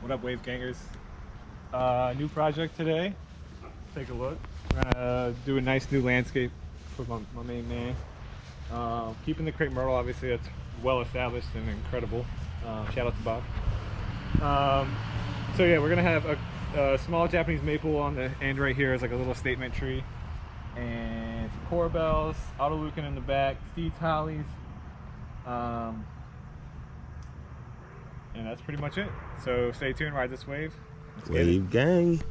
What up, Wave Gangers? New project today. Take a look. We're gonna do a nice new landscape for my main man. Keeping the crepe myrtle, obviously, that's well established and incredible. Shout out to Bob. So yeah, we're gonna have a small Japanese maple on the end right here as like a little statement tree, and some corbels, autoleucon in the back, seeds, hollies, and that's pretty much it. So stay tuned, ride this wave. Let's get it. Wave gang.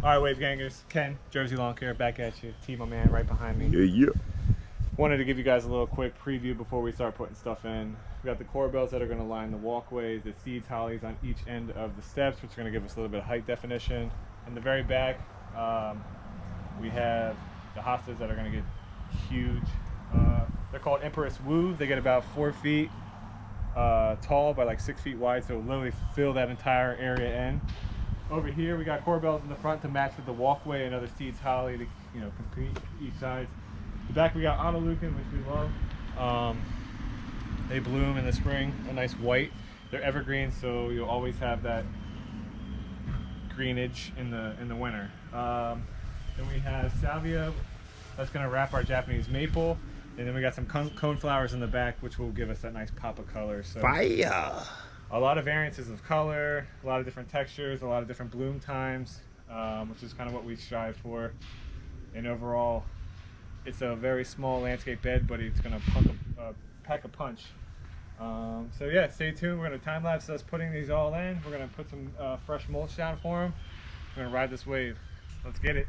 All right, Wave Gangers. Ken, Jersey Lawn Care, back at you. T, my man, right behind me. Yeah. Wanted to give you guys a little quick preview before we start putting stuff in. We got the corbels that are going to line the walkways, the seeds, hollies on each end of the steps, which are going to give us a little bit of height definition. In the very back, we have the hostas that are going to get huge. They're called Empress Wu. They get about 4 feet tall by like 6 feet wide, so it'll literally fill that entire area in. Over here, we got corbels in the front to match with the walkway, and other seeds, holly, to complete each side. The back, we got autoleucon, which we love. They bloom in the spring, a nice white. They're evergreen, so you'll always have that greenage in the winter. Then we have salvia, that's going to wrap our Japanese maple, and then we got some cone flowers in the back, which will give us that nice pop of color. So Fire. a lot of variances of color, a lot of different textures, a lot of different bloom times, which is kind of what we strive for. And overall, it's a very small landscape bed, but it's going to pack a punch. So yeah, stay tuned. We're going to time lapse us putting these all in. We're going to put some fresh mulch down for them. We're going to ride this wave. Let's get it.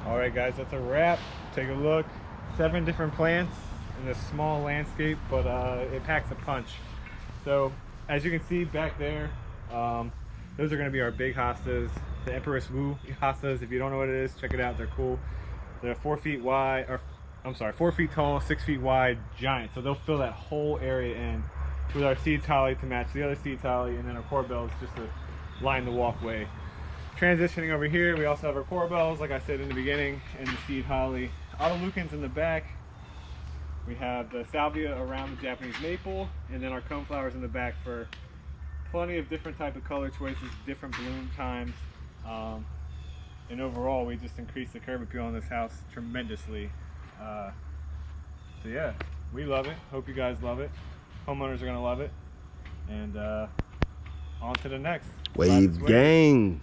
All right, guys, that's a wrap. Take a look. 7 different plants in this small landscape, but it packs a punch. So as you can see back there, those are going to be our big hostas, the Empress Wu hostas. If you don't know what it is, check it out. They're cool. They're 4 feet wide, or I'm sorry, 4 feet tall, 6 feet wide, giant. So they'll fill that whole area in with our seed holly to match the other seed holly, and then our corbels just to line the walkway. Transitioning over here, we also have our corbels, like I said in the beginning, and the seed holly. Autoleucans in the back. We have the salvia around the Japanese maple, and then our cone flowers in the back for plenty of different type of color choices, different bloom times. And overall, we just increased the curb appeal on this house tremendously. So yeah, we love it. Hope you guys love it. Homeowners are gonna love it. And on to the next. Wave gang.